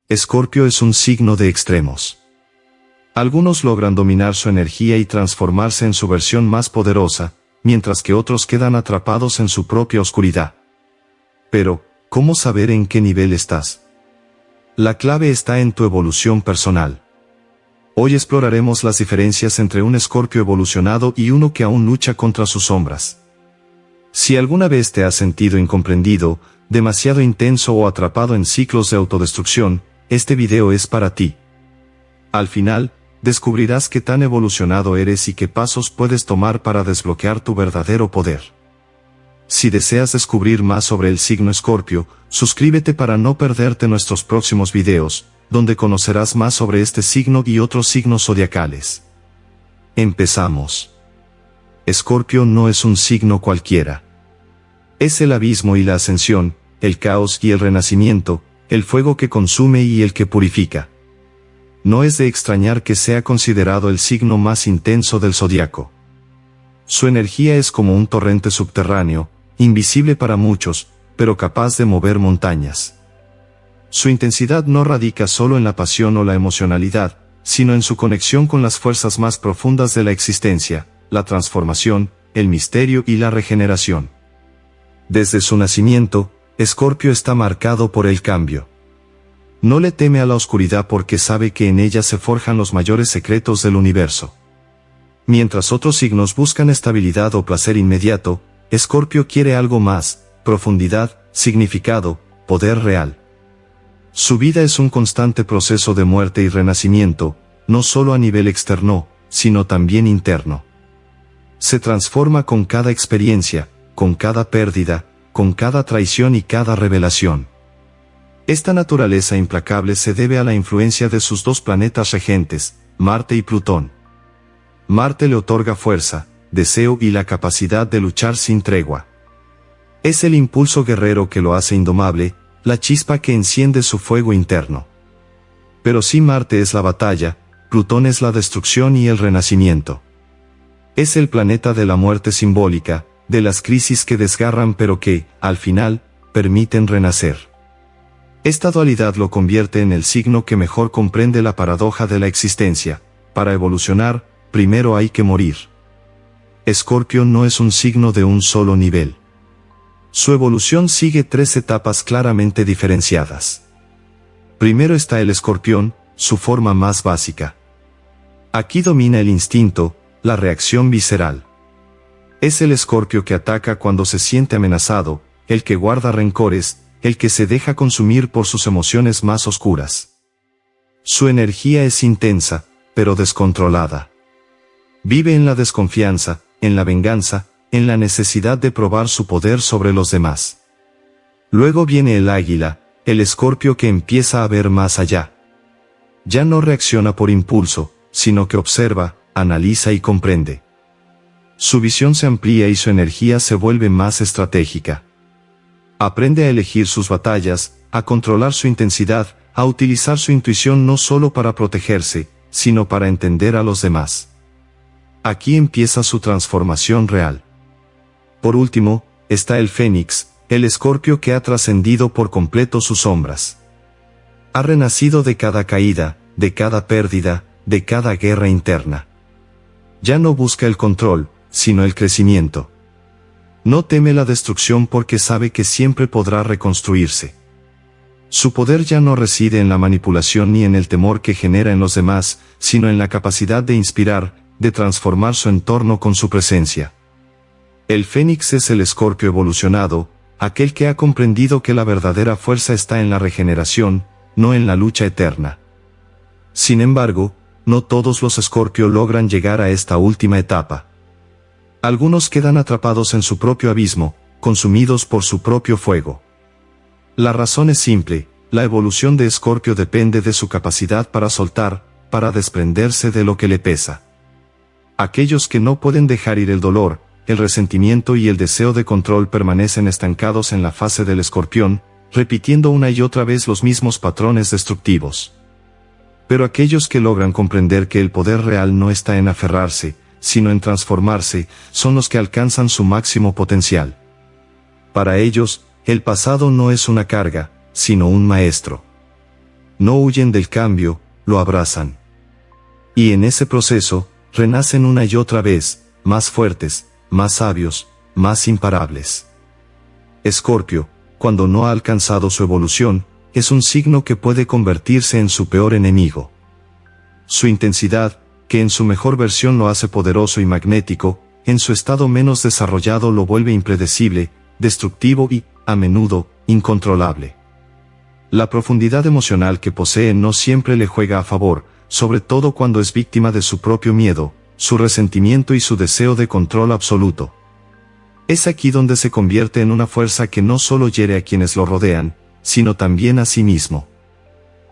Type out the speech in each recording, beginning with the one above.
Escorpio es un signo de extremos. Algunos logran dominar su energía y transformarse en su versión más poderosa, mientras que otros quedan atrapados en su propia oscuridad. Pero, ¿cómo saber en qué nivel estás? La clave está en tu evolución personal. Hoy exploraremos las diferencias entre un Escorpio evolucionado y uno que aún lucha contra sus sombras. Si alguna vez te has sentido incomprendido, demasiado intenso o atrapado en ciclos de autodestrucción, este video es para ti. Al final, descubrirás qué tan evolucionado eres y qué pasos puedes tomar para desbloquear tu verdadero poder. Si deseas descubrir más sobre el signo Escorpio, suscríbete para no perderte nuestros próximos videos, donde conocerás más sobre este signo y otros signos zodiacales. Empezamos. Escorpio no es un signo cualquiera. Es el abismo y la ascensión, el caos y el renacimiento, el fuego que consume y el que purifica. No es de extrañar que sea considerado el signo más intenso del zodiaco. Su energía es como un torrente subterráneo, invisible para muchos, pero capaz de mover montañas. Su intensidad no radica solo en la pasión o la emocionalidad, sino en su conexión con las fuerzas más profundas de la existencia, la transformación, el misterio y la regeneración. Desde su nacimiento, Escorpio está marcado por el cambio. No le teme a la oscuridad porque sabe que en ella se forjan los mayores secretos del universo. Mientras otros signos buscan estabilidad o placer inmediato, Escorpio quiere algo más: profundidad, significado, poder real. Su vida es un constante proceso de muerte y renacimiento, no solo a nivel externo, sino también interno. Se transforma con cada experiencia, con cada pérdida, con cada traición y cada revelación. Esta naturaleza implacable se debe a la influencia de sus dos planetas regentes, Marte y Plutón. Marte le otorga fuerza, deseo y la capacidad de luchar sin tregua. Es el impulso guerrero que lo hace indomable, la chispa que enciende su fuego interno. Pero si Marte es la batalla, Plutón es la destrucción y el renacimiento. Es el planeta de la muerte simbólica, de las crisis que desgarran pero que, al final, permiten renacer. Esta dualidad lo convierte en el signo que mejor comprende la paradoja de la existencia. Para evolucionar, primero hay que morir. Escorpio no es un signo de un solo nivel. Su evolución sigue 3 etapas claramente diferenciadas. Primero está el escorpión, su forma más básica. Aquí domina el instinto, la reacción visceral. Es el Escorpio que ataca cuando se siente amenazado, el que guarda rencores, el que se deja consumir por sus emociones más oscuras. Su energía es intensa, pero descontrolada. Vive en la desconfianza, en la venganza, en la necesidad de probar su poder sobre los demás. Luego viene el águila, el Escorpio que empieza a ver más allá. Ya no reacciona por impulso, sino que observa, analiza y comprende. Su visión se amplía y su energía se vuelve más estratégica. Aprende a elegir sus batallas, a controlar su intensidad, a utilizar su intuición no solo para protegerse, sino para entender a los demás. Aquí empieza su transformación real. Por último, está el Fénix, el Escorpio que ha trascendido por completo sus sombras. Ha renacido de cada caída, de cada pérdida, de cada guerra interna. Ya no busca el control, sino el crecimiento. No teme la destrucción porque sabe que siempre podrá reconstruirse. Su poder ya no reside en la manipulación ni en el temor que genera en los demás, sino en la capacidad de inspirar, de transformar su entorno con su presencia. El Fénix es el Escorpio evolucionado, aquel que ha comprendido que la verdadera fuerza está en la regeneración, no en la lucha eterna. Sin embargo, no todos los Escorpio logran llegar a esta última etapa. Algunos quedan atrapados en su propio abismo, consumidos por su propio fuego. La razón es simple: la evolución de Escorpio depende de su capacidad para soltar, para desprenderse de lo que le pesa. Aquellos que no pueden dejar ir el dolor, el resentimiento y el deseo de control permanecen estancados en la fase del escorpión, repitiendo una y otra vez los mismos patrones destructivos. Pero aquellos que logran comprender que el poder real no está en aferrarse, sino en transformarse, son los que alcanzan su máximo potencial. Para ellos, el pasado no es una carga, sino un maestro. No huyen del cambio, lo abrazan. Y en ese proceso, renacen una y otra vez, más fuertes, más sabios, más imparables. Escorpio, cuando no ha alcanzado su evolución, es un signo que puede convertirse en su peor enemigo. Su intensidad, que en su mejor versión lo hace poderoso y magnético, en su estado menos desarrollado lo vuelve impredecible, destructivo y, a menudo, incontrolable. La profundidad emocional que posee no siempre le juega a favor, sobre todo cuando es víctima de su propio miedo, su resentimiento y su deseo de control absoluto. Es aquí donde se convierte en una fuerza que no solo hiere a quienes lo rodean, sino también a sí mismo.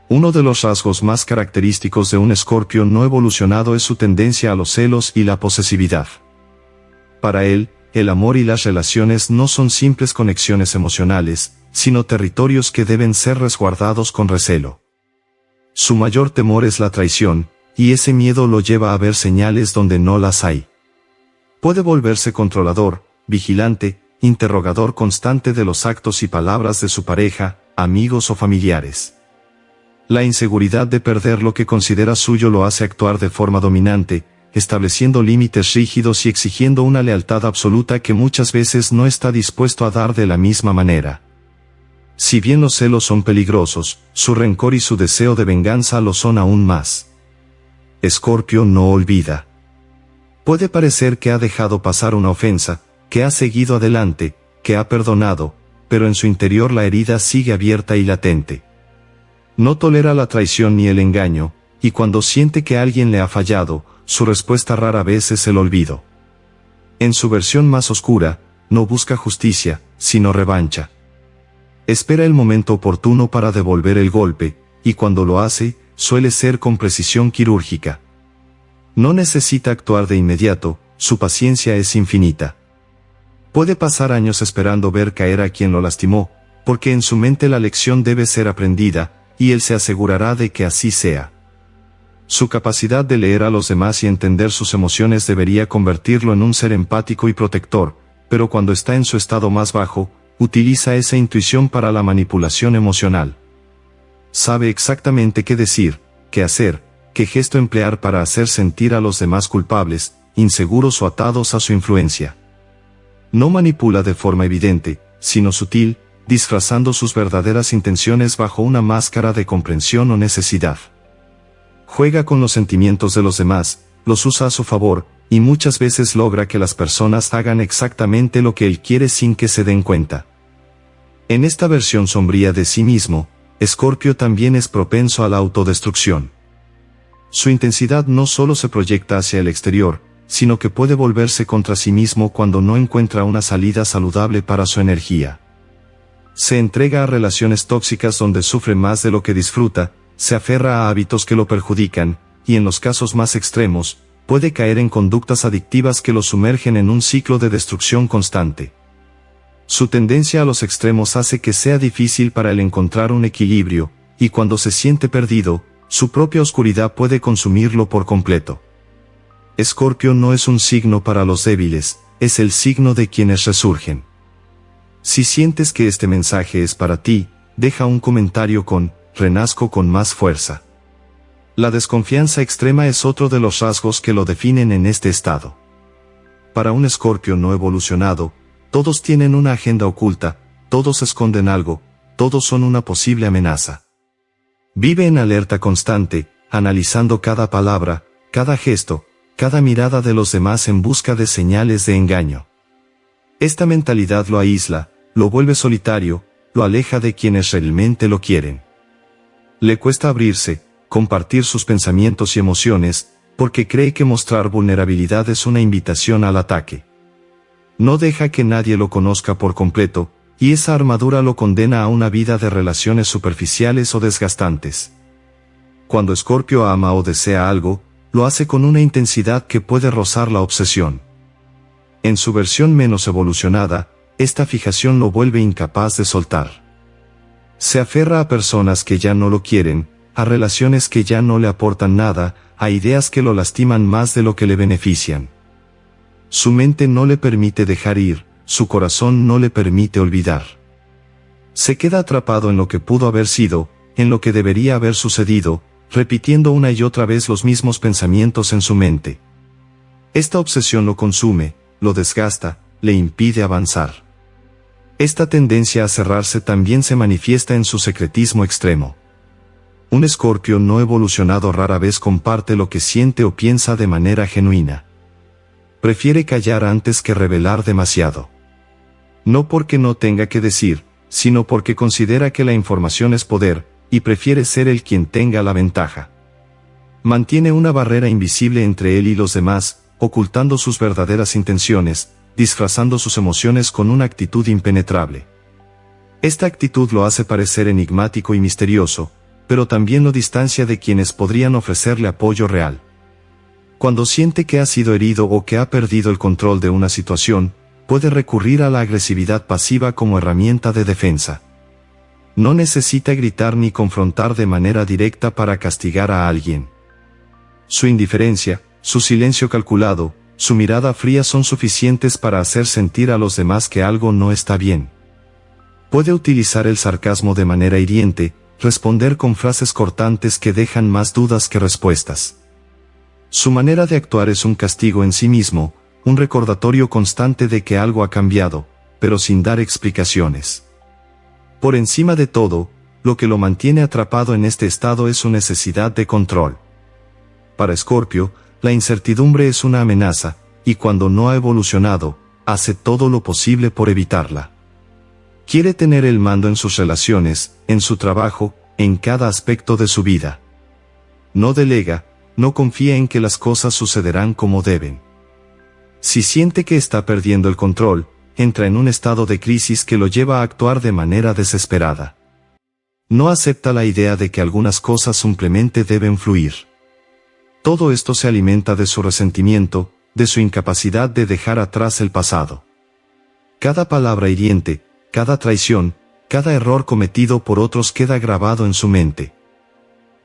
Uno de los rasgos más característicos de un Escorpio no evolucionado es su tendencia a los celos y la posesividad. Para él, el amor y las relaciones no son simples conexiones emocionales, sino territorios que deben ser resguardados con recelo. Su mayor temor es la traición, y ese miedo lo lleva a ver señales donde no las hay. Puede volverse controlador, vigilante, interrogador constante de los actos y palabras de su pareja, amigos o familiares. La inseguridad de perder lo que considera suyo lo hace actuar de forma dominante, estableciendo límites rígidos y exigiendo una lealtad absoluta que muchas veces no está dispuesto a dar de la misma manera. Si bien los celos son peligrosos, su rencor y su deseo de venganza lo son aún más. Escorpio no olvida. Puede parecer que ha dejado pasar una ofensa, que ha seguido adelante, que ha perdonado, pero en su interior la herida sigue abierta y latente. No tolera la traición ni el engaño, y cuando siente que alguien le ha fallado, su respuesta rara vez es el olvido. En su versión más oscura, no busca justicia, sino revancha. Espera el momento oportuno para devolver el golpe, y cuando lo hace, suele ser con precisión quirúrgica. No necesita actuar de inmediato, su paciencia es infinita. Puede pasar años esperando ver caer a quien lo lastimó, porque en su mente la lección debe ser aprendida, y él se asegurará de que así sea. Su capacidad de leer a los demás y entender sus emociones debería convertirlo en un ser empático y protector, pero cuando está en su estado más bajo, utiliza esa intuición para la manipulación emocional. Sabe exactamente qué decir, qué hacer, qué gesto emplear para hacer sentir a los demás culpables, inseguros o atados a su influencia. No manipula de forma evidente, sino sutil, disfrazando sus verdaderas intenciones bajo una máscara de comprensión o necesidad. Juega con los sentimientos de los demás, los usa a su favor, y muchas veces logra que las personas hagan exactamente lo que él quiere sin que se den cuenta. En esta versión sombría de sí mismo, Escorpio también es propenso a la autodestrucción. Su intensidad no solo se proyecta hacia el exterior, sino que puede volverse contra sí mismo cuando no encuentra una salida saludable para su energía. Se entrega a relaciones tóxicas donde sufre más de lo que disfruta, se aferra a hábitos que lo perjudican, y en los casos más extremos, puede caer en conductas adictivas que lo sumergen en un ciclo de destrucción constante. Su tendencia a los extremos hace que sea difícil para él encontrar un equilibrio, y cuando se siente perdido, su propia oscuridad puede consumirlo por completo. Escorpio no es un signo para los débiles, es el signo de quienes resurgen. Si sientes que este mensaje es para ti, deja un comentario con "renazco con más fuerza". La desconfianza extrema es otro de los rasgos que lo definen en este estado. Para un Escorpio no evolucionado, todos tienen una agenda oculta, todos esconden algo, todos son una posible amenaza. Vive en alerta constante, analizando cada palabra, cada gesto, cada mirada de los demás en busca de señales de engaño. Esta mentalidad lo aísla, lo vuelve solitario, lo aleja de quienes realmente lo quieren. Le cuesta abrirse, compartir sus pensamientos y emociones, porque cree que mostrar vulnerabilidad es una invitación al ataque. No deja que nadie lo conozca por completo, y esa armadura lo condena a una vida de relaciones superficiales o desgastantes. Cuando Escorpio ama o desea algo, lo hace con una intensidad que puede rozar la obsesión. En su versión menos evolucionada, esta fijación lo vuelve incapaz de soltar. Se aferra a personas que ya no lo quieren, a relaciones que ya no le aportan nada, a ideas que lo lastiman más de lo que le benefician. Su mente no le permite dejar ir, su corazón no le permite olvidar. Se queda atrapado en lo que pudo haber sido, en lo que debería haber sucedido, repitiendo una y otra vez los mismos pensamientos en su mente. Esta obsesión lo consume, lo desgasta, le impide avanzar. Esta tendencia a cerrarse también se manifiesta en su secretismo extremo. Un Escorpio no evolucionado rara vez comparte lo que siente o piensa de manera genuina. Prefiere callar antes que revelar demasiado. No porque no tenga que decir, sino porque considera que la información es poder, y prefiere ser el quien tenga la ventaja. Mantiene una barrera invisible entre él y los demás, ocultando sus verdaderas intenciones, disfrazando sus emociones con una actitud impenetrable. Esta actitud lo hace parecer enigmático y misterioso, pero también lo distancia de quienes podrían ofrecerle apoyo real. Cuando siente que ha sido herido o que ha perdido el control de una situación, puede recurrir a la agresividad pasiva como herramienta de defensa. No necesita gritar ni confrontar de manera directa para castigar a alguien. Su indiferencia, su silencio calculado, su mirada fría son suficientes para hacer sentir a los demás que algo no está bien. Puede utilizar el sarcasmo de manera hiriente, responder con frases cortantes que dejan más dudas que respuestas. Su manera de actuar es un castigo en sí mismo, un recordatorio constante de que algo ha cambiado, pero sin dar explicaciones. Por encima de todo, lo que lo mantiene atrapado en este estado es su necesidad de control. Para Escorpio, la incertidumbre es una amenaza, y cuando no ha evolucionado, hace todo lo posible por evitarla. Quiere tener el mando en sus relaciones, en su trabajo, en cada aspecto de su vida. No delega, no confía en que las cosas sucederán como deben. Si siente que está perdiendo el control, entra en un estado de crisis que lo lleva a actuar de manera desesperada. No acepta la idea de que algunas cosas simplemente deben fluir. Todo esto se alimenta de su resentimiento, de su incapacidad de dejar atrás el pasado. Cada palabra hiriente, cada traición, cada error cometido por otros queda grabado en su mente.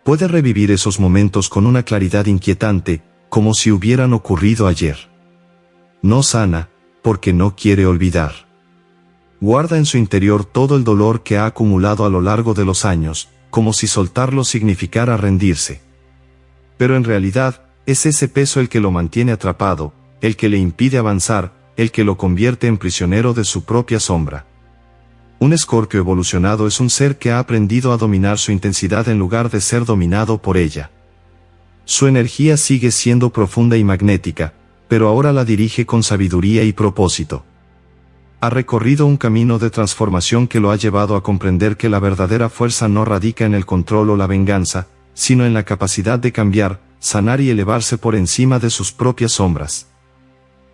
Puede revivir esos momentos con una claridad inquietante, como si hubieran ocurrido ayer. No sana, porque no quiere olvidar. Guarda en su interior todo el dolor que ha acumulado a lo largo de los años, como si soltarlo significara rendirse. Pero en realidad, es ese peso el que lo mantiene atrapado, el que le impide avanzar, el que lo convierte en prisionero de su propia sombra. Un Escorpio evolucionado es un ser que ha aprendido a dominar su intensidad en lugar de ser dominado por ella. Su energía sigue siendo profunda y magnética, pero ahora la dirige con sabiduría y propósito. Ha recorrido un camino de transformación que lo ha llevado a comprender que la verdadera fuerza no radica en el control o la venganza, sino en la capacidad de cambiar, sanar y elevarse por encima de sus propias sombras.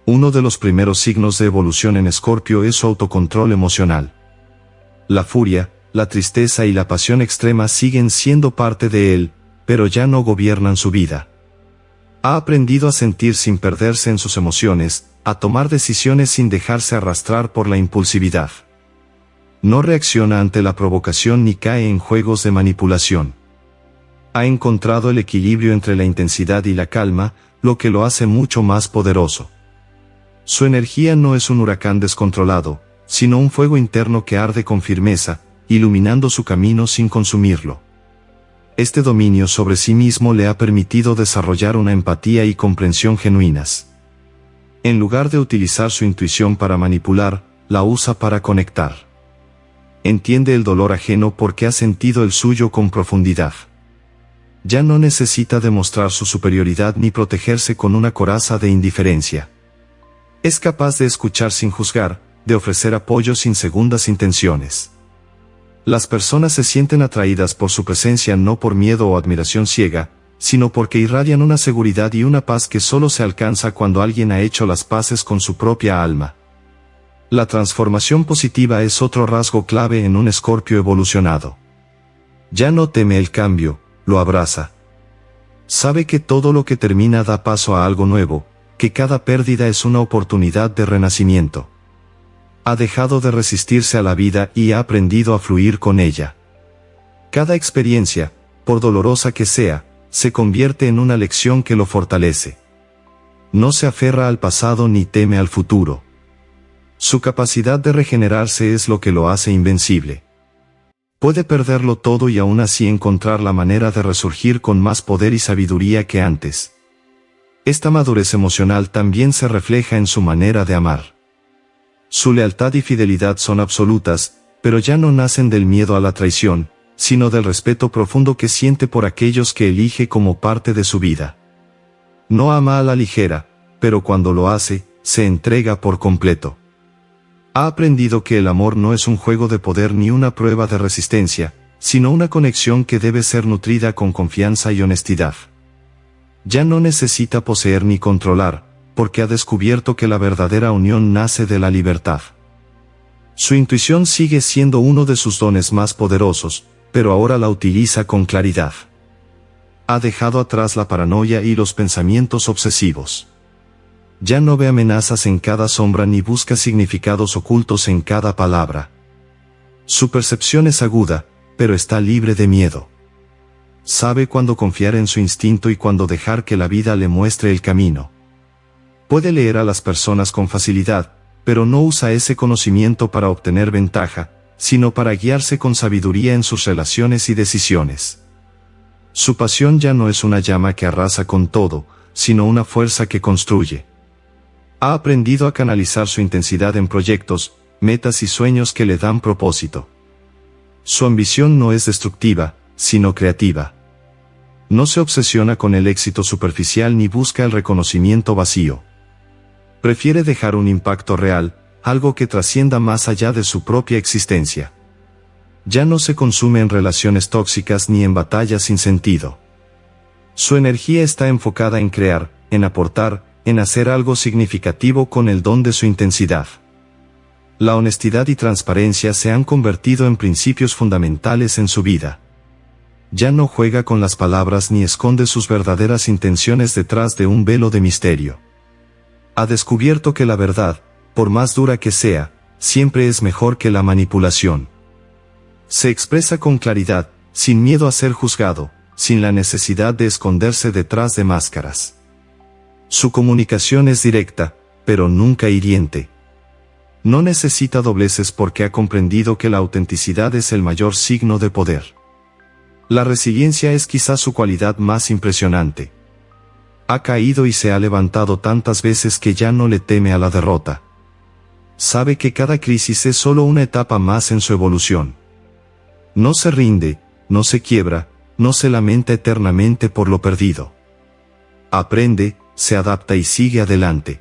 Uno de los primeros signos de evolución en Escorpio es su autocontrol emocional. La furia, la tristeza y la pasión extrema siguen siendo parte de él, pero ya no gobiernan su vida. Ha aprendido a sentir sin perderse en sus emociones, a tomar decisiones sin dejarse arrastrar por la impulsividad. No reacciona ante la provocación ni cae en juegos de manipulación. Ha encontrado el equilibrio entre la intensidad y la calma, lo que lo hace mucho más poderoso. Su energía no es un huracán descontrolado, sino un fuego interno que arde con firmeza, iluminando su camino sin consumirlo. Este dominio sobre sí mismo le ha permitido desarrollar una empatía y comprensión genuinas. En lugar de utilizar su intuición para manipular, la usa para conectar. Entiende el dolor ajeno porque ha sentido el suyo con profundidad. Ya no necesita demostrar su superioridad ni protegerse con una coraza de indiferencia. Es capaz de escuchar sin juzgar, de ofrecer apoyo sin segundas intenciones. Las personas se sienten atraídas por su presencia no por miedo o admiración ciega, sino porque irradian una seguridad y una paz que solo se alcanza cuando alguien ha hecho las paces con su propia alma. La transformación positiva es otro rasgo clave en un Escorpio evolucionado. Ya no teme el cambio, lo abraza. Sabe que todo lo que termina da paso a algo nuevo, que cada pérdida es una oportunidad de renacimiento. Ha dejado de resistirse a la vida y ha aprendido a fluir con ella. Cada experiencia, por dolorosa que sea, se convierte en una lección que lo fortalece. No se aferra al pasado ni teme al futuro. Su capacidad de regenerarse es lo que lo hace invencible. Puede perderlo todo y aún así encontrar la manera de resurgir con más poder y sabiduría que antes. Esta madurez emocional también se refleja en su manera de amar. Su lealtad y fidelidad son absolutas, pero ya no nacen del miedo a la traición, sino del respeto profundo que siente por aquellos que elige como parte de su vida. No ama a la ligera, pero cuando lo hace, se entrega por completo. Ha aprendido que el amor no es un juego de poder ni una prueba de resistencia, sino una conexión que debe ser nutrida con confianza y honestidad. Ya no necesita poseer ni controlar, porque ha descubierto que la verdadera unión nace de la libertad. Su intuición sigue siendo uno de sus dones más poderosos, pero ahora la utiliza con claridad. Ha dejado atrás la paranoia y los pensamientos obsesivos. Ya no ve amenazas en cada sombra ni busca significados ocultos en cada palabra. Su percepción es aguda, pero está libre de miedo. Sabe cuándo confiar en su instinto y cuándo dejar que la vida le muestre el camino. Puede leer a las personas con facilidad, pero no usa ese conocimiento para obtener ventaja, sino para guiarse con sabiduría en sus relaciones y decisiones. Su pasión ya no es una llama que arrasa con todo, sino una fuerza que construye. Ha aprendido a canalizar su intensidad en proyectos, metas y sueños que le dan propósito. Su ambición no es destructiva, sino creativa. No se obsesiona con el éxito superficial ni busca el reconocimiento vacío. Prefiere dejar un impacto real, algo que trascienda más allá de su propia existencia. Ya no se consume en relaciones tóxicas ni en batallas sin sentido. Su energía está enfocada en crear, en aportar, en hacer algo significativo con el don de su intensidad. La honestidad y transparencia se han convertido en principios fundamentales en su vida. Ya no juega con las palabras ni esconde sus verdaderas intenciones detrás de un velo de misterio. Ha descubierto que la verdad, por más dura que sea, siempre es mejor que la manipulación. Se expresa con claridad, sin miedo a ser juzgado, sin la necesidad de esconderse detrás de máscaras. Su comunicación es directa, pero nunca hiriente. No necesita dobleces porque ha comprendido que la autenticidad es el mayor signo de poder. La resiliencia es quizás su cualidad más impresionante. Ha caído y se ha levantado tantas veces que ya no le teme a la derrota. Sabe que cada crisis es solo una etapa más en su evolución. No se rinde, no se quiebra, no se lamenta eternamente por lo perdido. Aprende, se adapta y sigue adelante.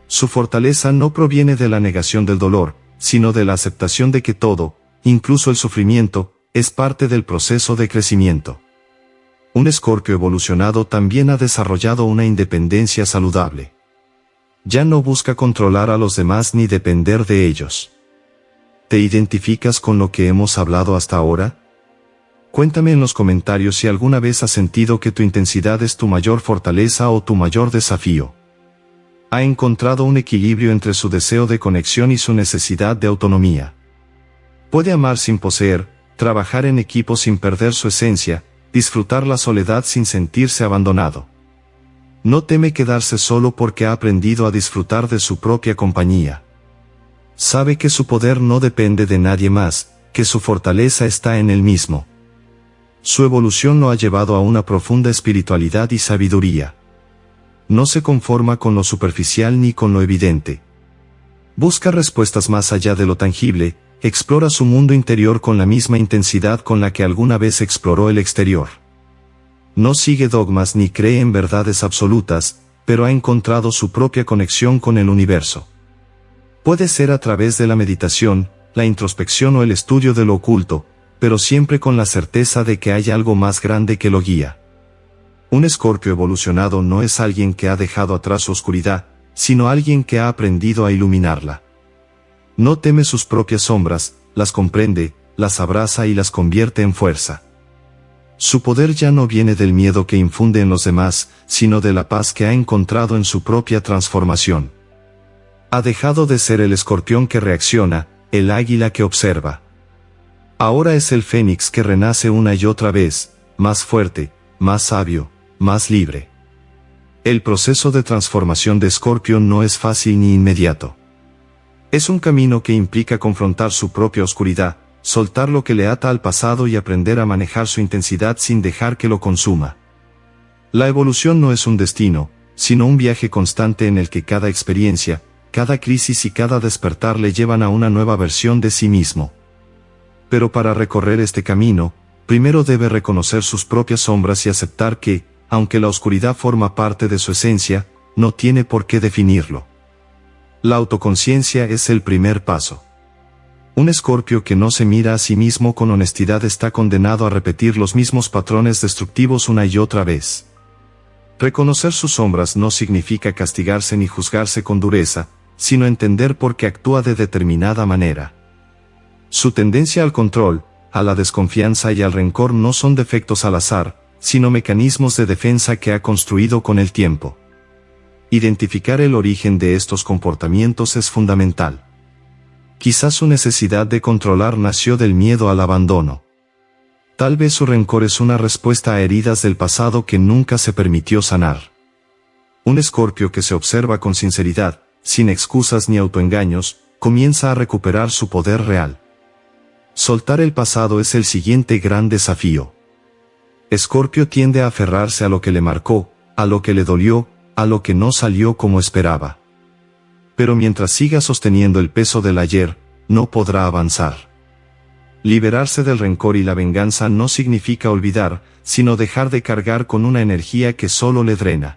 Su fortaleza no proviene de la negación del dolor, sino de la aceptación de que todo, incluso el sufrimiento, es parte del proceso de crecimiento. Un Escorpio evolucionado también ha desarrollado una independencia saludable. Ya no busca controlar a los demás ni depender de ellos. ¿Te identificas con lo que hemos hablado hasta ahora? Cuéntame en los comentarios si alguna vez has sentido que tu intensidad es tu mayor fortaleza o tu mayor desafío. Ha encontrado un equilibrio entre su deseo de conexión y su necesidad de autonomía. Puede amar sin poseer, trabajar en equipo sin perder su esencia, disfrutar la soledad sin sentirse abandonado. No teme quedarse solo porque ha aprendido a disfrutar de su propia compañía. Sabe que su poder no depende de nadie más, que su fortaleza está en él mismo. Su evolución lo ha llevado a una profunda espiritualidad y sabiduría. No se conforma con lo superficial ni con lo evidente. Busca respuestas más allá de lo tangible, explora su mundo interior con la misma intensidad con la que alguna vez exploró el exterior. No sigue dogmas ni cree en verdades absolutas, pero ha encontrado su propia conexión con el universo. Puede ser a través de la meditación, la introspección o el estudio de lo oculto, pero siempre con la certeza de que hay algo más grande que lo guía. Un Escorpio evolucionado no es alguien que ha dejado atrás su oscuridad, sino alguien que ha aprendido a iluminarla. No teme sus propias sombras, las comprende, las abraza y las convierte en fuerza. Su poder ya no viene del miedo que infunde en los demás, sino de la paz que ha encontrado en su propia transformación. Ha dejado de ser el escorpión que reacciona, el águila que observa. Ahora es el fénix que renace una y otra vez, más fuerte, más sabio, más libre. El proceso de transformación de Escorpio no es fácil ni inmediato. Es un camino que implica confrontar su propia oscuridad, soltar lo que le ata al pasado y aprender a manejar su intensidad sin dejar que lo consuma. La evolución no es un destino, sino un viaje constante en el que cada experiencia, cada crisis y cada despertar le llevan a una nueva versión de sí mismo. Pero para recorrer este camino, primero debe reconocer sus propias sombras y aceptar que, aunque la oscuridad forma parte de su esencia, no tiene por qué definirlo. La autoconciencia es el primer paso. Un Escorpio que no se mira a sí mismo con honestidad está condenado a repetir los mismos patrones destructivos una y otra vez. Reconocer sus sombras no significa castigarse ni juzgarse con dureza, sino entender por qué actúa de determinada manera. Su tendencia al control, a la desconfianza y al rencor no son defectos al azar, sino mecanismos de defensa que ha construido con el tiempo. Identificar el origen de estos comportamientos es fundamental. Quizás su necesidad de controlar nació del miedo al abandono. Tal vez su rencor es una respuesta a heridas del pasado que nunca se permitió sanar. Un Escorpio que se observa con sinceridad, sin excusas ni autoengaños, comienza a recuperar su poder real. Soltar el pasado es el siguiente gran desafío. Escorpio tiende a aferrarse a lo que le marcó, a lo que le dolió, a lo que no salió como esperaba. Pero mientras siga sosteniendo el peso del ayer, no podrá avanzar. Liberarse del rencor y la venganza no significa olvidar, sino dejar de cargar con una energía que solo le drena.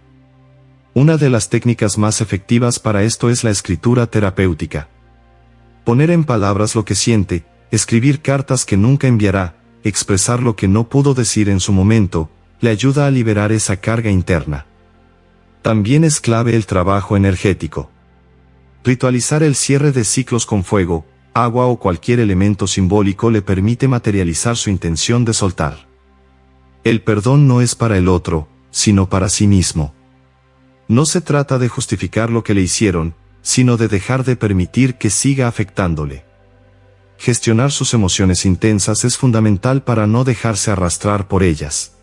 Una de las técnicas más efectivas para esto es la escritura terapéutica. Poner en palabras lo que siente, escribir cartas que nunca enviará, expresar lo que no pudo decir en su momento, le ayuda a liberar esa carga interna. También es clave el trabajo energético. Ritualizar el cierre de ciclos con fuego, agua o cualquier elemento simbólico le permite materializar su intención de soltar. El perdón no es para el otro, sino para sí mismo. No se trata de justificar lo que le hicieron, sino de dejar de permitir que siga afectándole. Gestionar sus emociones intensas es fundamental para no dejarse arrastrar por ellas.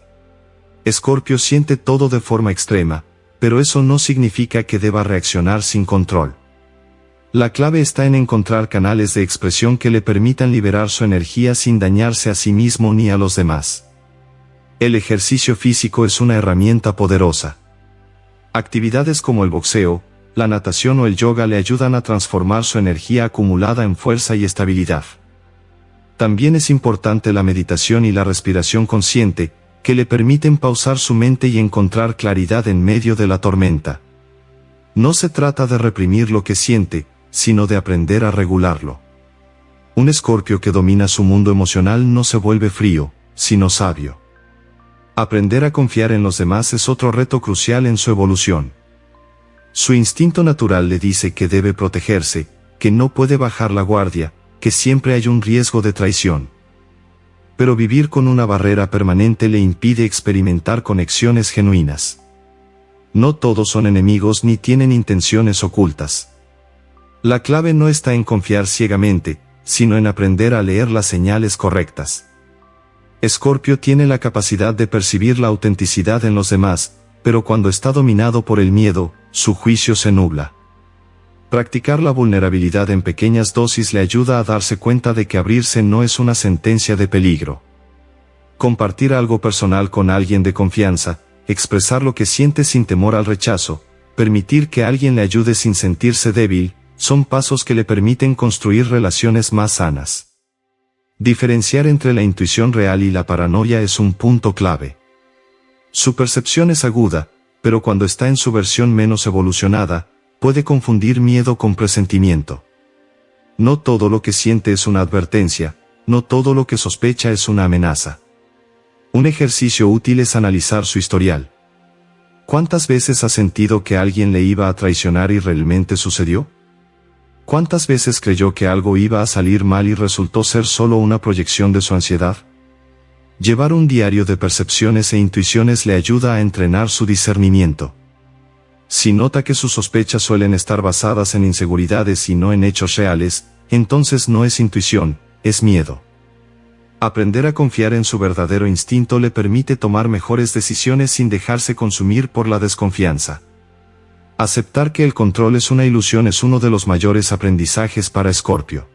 Escorpio siente todo de forma extrema, pero eso no significa que deba reaccionar sin control. La clave está en encontrar canales de expresión que le permitan liberar su energía sin dañarse a sí mismo ni a los demás. El ejercicio físico es una herramienta poderosa. Actividades como el boxeo, la natación o el yoga le ayudan a transformar su energía acumulada en fuerza y estabilidad. También es importante la meditación y la respiración consciente, que le permiten pausar su mente y encontrar claridad en medio de la tormenta. No se trata de reprimir lo que siente, sino de aprender a regularlo. Un Escorpio que domina su mundo emocional no se vuelve frío, sino sabio. Aprender a confiar en los demás es otro reto crucial en su evolución. Su instinto natural le dice que debe protegerse, que no puede bajar la guardia, que siempre hay un riesgo de traición. Pero vivir con una barrera permanente le impide experimentar conexiones genuinas. No todos son enemigos ni tienen intenciones ocultas. La clave no está en confiar ciegamente, sino en aprender a leer las señales correctas. Escorpio tiene la capacidad de percibir la autenticidad en los demás, pero cuando está dominado por el miedo, su juicio se nubla. Practicar la vulnerabilidad en pequeñas dosis le ayuda a darse cuenta de que abrirse no es una sentencia de peligro. Compartir algo personal con alguien de confianza, expresar lo que siente sin temor al rechazo, permitir que alguien le ayude sin sentirse débil, son pasos que le permiten construir relaciones más sanas. Diferenciar entre la intuición real y la paranoia es un punto clave. Su percepción es aguda, pero cuando está en su versión menos evolucionada, puede confundir miedo con presentimiento. No todo lo que siente es una advertencia, no todo lo que sospecha es una amenaza. Un ejercicio útil es analizar su historial. ¿Cuántas veces ha sentido que alguien le iba a traicionar y realmente sucedió? ¿Cuántas veces creyó que algo iba a salir mal y resultó ser solo una proyección de su ansiedad? Llevar un diario de percepciones e intuiciones le ayuda a entrenar su discernimiento. Si nota que sus sospechas suelen estar basadas en inseguridades y no en hechos reales, entonces no es intuición, es miedo. Aprender a confiar en su verdadero instinto le permite tomar mejores decisiones sin dejarse consumir por la desconfianza. Aceptar que el control es una ilusión es uno de los mayores aprendizajes para Escorpio.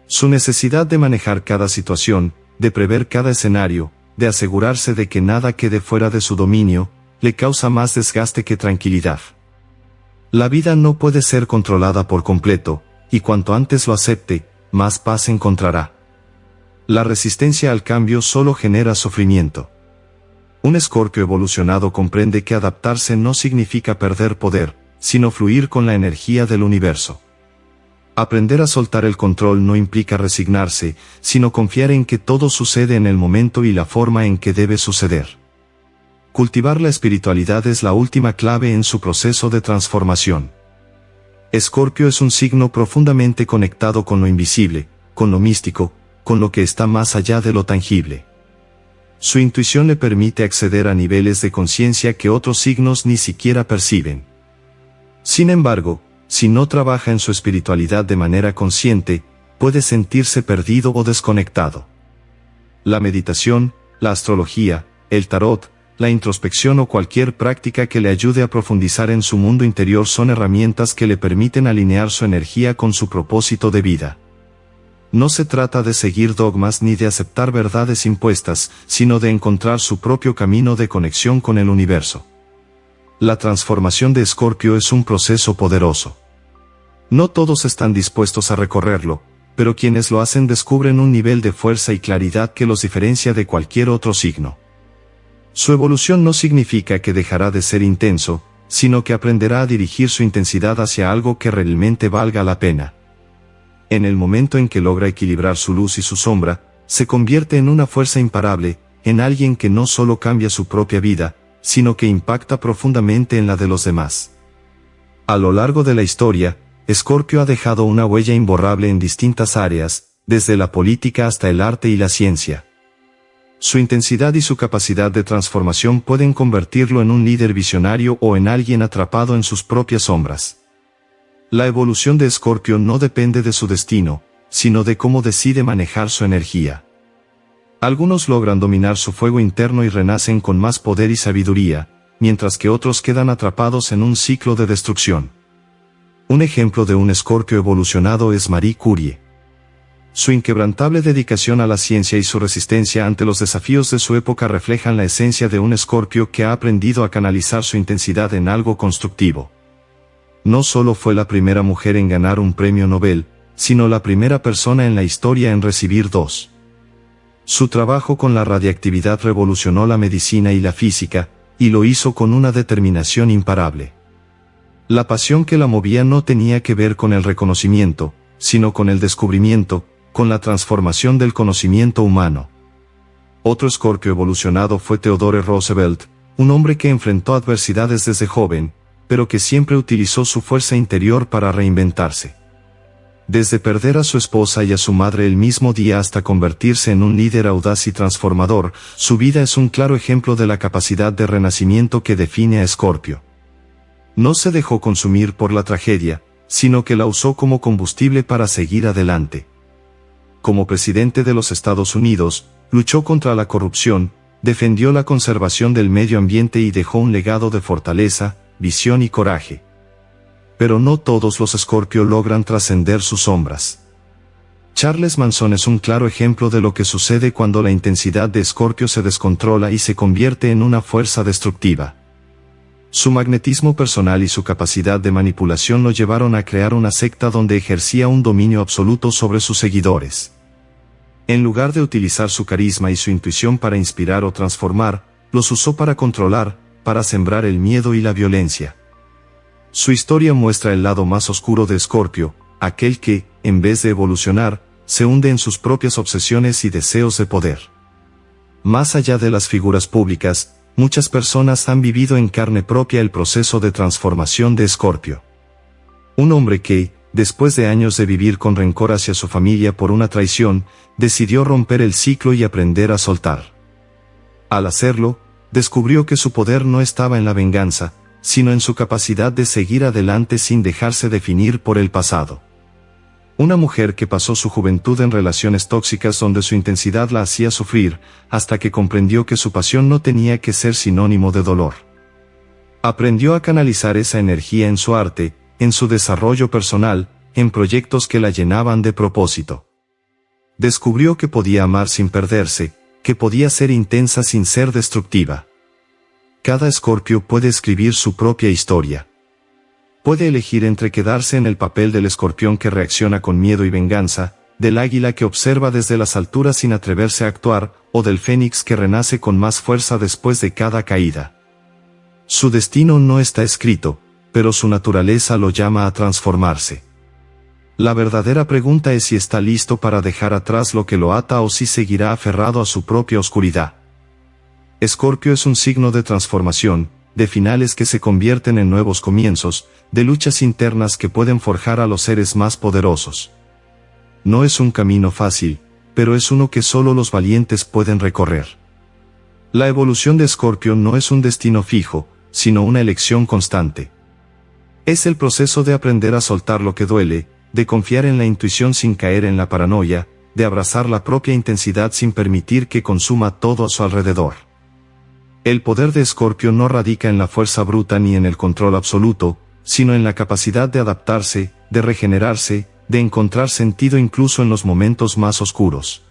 Su necesidad de manejar cada situación, de prever cada escenario, de asegurarse de que nada quede fuera de su dominio, le causa más desgaste que tranquilidad. La vida no puede ser controlada por completo, y cuanto antes lo acepte, más paz encontrará. La resistencia al cambio solo genera sufrimiento. Un Escorpio evolucionado comprende que adaptarse no significa perder poder, sino fluir con la energía del universo. Aprender a soltar el control no implica resignarse, sino confiar en que todo sucede en el momento y la forma en que debe suceder. Cultivar la espiritualidad es la última clave en su proceso de transformación. Escorpio es un signo profundamente conectado con lo invisible, con lo místico, con lo que está más allá de lo tangible. Su intuición le permite acceder a niveles de conciencia que otros signos ni siquiera perciben. Sin embargo, si no trabaja en su espiritualidad de manera consciente, puede sentirse perdido o desconectado. La meditación, la astrología, el tarot, la introspección o cualquier práctica que le ayude a profundizar en su mundo interior son herramientas que le permiten alinear su energía con su propósito de vida. No se trata de seguir dogmas ni de aceptar verdades impuestas, sino de encontrar su propio camino de conexión con el universo. La transformación de Escorpio es un proceso poderoso. No todos están dispuestos a recorrerlo, pero quienes lo hacen descubren un nivel de fuerza y claridad que los diferencia de cualquier otro signo. Su evolución no significa que dejará de ser intenso, sino que aprenderá a dirigir su intensidad hacia algo que realmente valga la pena. En el momento en que logra equilibrar su luz y su sombra, se convierte en una fuerza imparable, en alguien que no solo cambia su propia vida, sino que impacta profundamente en la de los demás. A lo largo de la historia, Escorpio ha dejado una huella imborrable en distintas áreas, desde la política hasta el arte y la ciencia. Su intensidad y su capacidad de transformación pueden convertirlo en un líder visionario o en alguien atrapado en sus propias sombras. La evolución de Escorpio no depende de su destino, sino de cómo decide manejar su energía. Algunos logran dominar su fuego interno y renacen con más poder y sabiduría, mientras que otros quedan atrapados en un ciclo de destrucción. Un ejemplo de un Escorpio evolucionado es Marie Curie. Su inquebrantable dedicación a la ciencia y su resistencia ante los desafíos de su época reflejan la esencia de un Escorpio que ha aprendido a canalizar su intensidad en algo constructivo. No solo fue la primera mujer en ganar un premio Nobel, sino la primera persona en la historia en recibir dos. Su trabajo con la radiactividad revolucionó la medicina y la física, y lo hizo con una determinación imparable. La pasión que la movía no tenía que ver con el reconocimiento, sino con el descubrimiento, con la transformación del conocimiento humano. Otro Escorpio evolucionado fue Theodore Roosevelt, un hombre que enfrentó adversidades desde joven, pero que siempre utilizó su fuerza interior para reinventarse. Desde perder a su esposa y a su madre el mismo día hasta convertirse en un líder audaz y transformador, su vida es un claro ejemplo de la capacidad de renacimiento que define a Escorpio. No se dejó consumir por la tragedia, sino que la usó como combustible para seguir adelante. Como presidente de los Estados Unidos, luchó contra la corrupción, defendió la conservación del medio ambiente y dejó un legado de fortaleza, visión y coraje. Pero no todos los Escorpio logran trascender sus sombras. Charles Manson es un claro ejemplo de lo que sucede cuando la intensidad de Escorpio se descontrola y se convierte en una fuerza destructiva. Su magnetismo personal y su capacidad de manipulación lo llevaron a crear una secta donde ejercía un dominio absoluto sobre sus seguidores. En lugar de utilizar su carisma y su intuición para inspirar o transformar, los usó para controlar, para sembrar el miedo y la violencia. Su historia muestra el lado más oscuro de Escorpio, aquel que, en vez de evolucionar, se hunde en sus propias obsesiones y deseos de poder. Más allá de las figuras públicas, muchas personas han vivido en carne propia el proceso de transformación de Escorpio. Un hombre que, después de años de vivir con rencor hacia su familia por una traición, decidió romper el ciclo y aprender a soltar. Al hacerlo, descubrió que su poder no estaba en la venganza, sino en su capacidad de seguir adelante sin dejarse definir por el pasado. Una mujer que pasó su juventud en relaciones tóxicas donde su intensidad la hacía sufrir, hasta que comprendió que su pasión no tenía que ser sinónimo de dolor. Aprendió a canalizar esa energía en su arte, en su desarrollo personal, en proyectos que la llenaban de propósito. Descubrió que podía amar sin perderse, que podía ser intensa sin ser destructiva. Cada Escorpio puede escribir su propia historia. Puede elegir entre quedarse en el papel del escorpión que reacciona con miedo y venganza, del águila que observa desde las alturas sin atreverse a actuar, o del fénix que renace con más fuerza después de cada caída. Su destino no está escrito, pero su naturaleza lo llama a transformarse. La verdadera pregunta es si está listo para dejar atrás lo que lo ata o si seguirá aferrado a su propia oscuridad. Escorpio es un signo de transformación, de finales que se convierten en nuevos comienzos, de luchas internas que pueden forjar a los seres más poderosos. No es un camino fácil, pero es uno que solo los valientes pueden recorrer. La evolución de Escorpio no es un destino fijo, sino una elección constante. Es el proceso de aprender a soltar lo que duele, de confiar en la intuición sin caer en la paranoia, de abrazar la propia intensidad sin permitir que consuma todo a su alrededor. El poder de Escorpio no radica en la fuerza bruta ni en el control absoluto, sino en la capacidad de adaptarse, de regenerarse, de encontrar sentido incluso en los momentos más oscuros.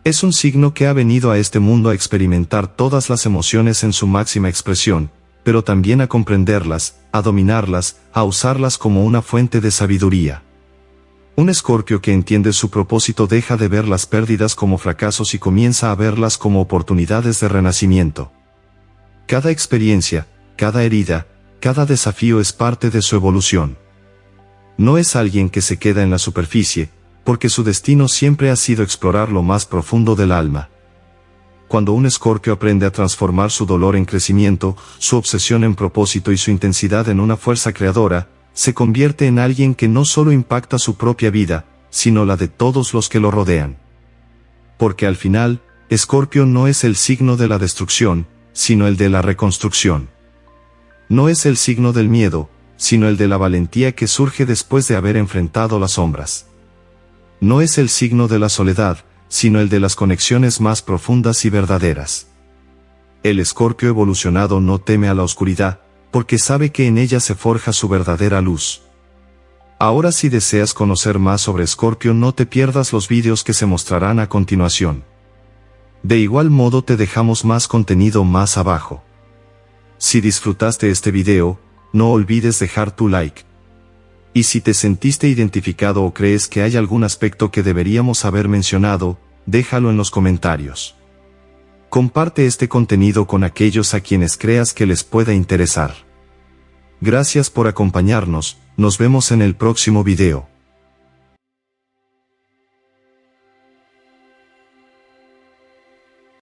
Es un signo que ha venido a este mundo a experimentar todas las emociones en su máxima expresión, pero también a comprenderlas, a dominarlas, a usarlas como una fuente de sabiduría. Un Escorpio que entiende su propósito deja de ver las pérdidas como fracasos y comienza a verlas como oportunidades de renacimiento. Cada experiencia, cada herida, cada desafío es parte de su evolución. No es alguien que se queda en la superficie, porque su destino siempre ha sido explorar lo más profundo del alma. Cuando un Escorpio aprende a transformar su dolor en crecimiento, su obsesión en propósito y su intensidad en una fuerza creadora, se convierte en alguien que no solo impacta su propia vida, sino la de todos los que lo rodean. Porque al final, Escorpio no es el signo de la destrucción, sino el de la reconstrucción. No es el signo del miedo, sino el de la valentía que surge después de haber enfrentado las sombras. No es el signo de la soledad, sino el de las conexiones más profundas y verdaderas. El Escorpio evolucionado no teme a la oscuridad, porque sabe que en ella se forja su verdadera luz. Ahora, si deseas conocer más sobre Escorpio, no te pierdas los vídeos que se mostrarán a continuación. De igual modo te dejamos más contenido más abajo. Si disfrutaste este video, no olvides dejar tu like. Y si te sentiste identificado o crees que hay algún aspecto que deberíamos haber mencionado, déjalo en los comentarios. Comparte este contenido con aquellos a quienes creas que les pueda interesar. Gracias por acompañarnos, nos vemos en el próximo video.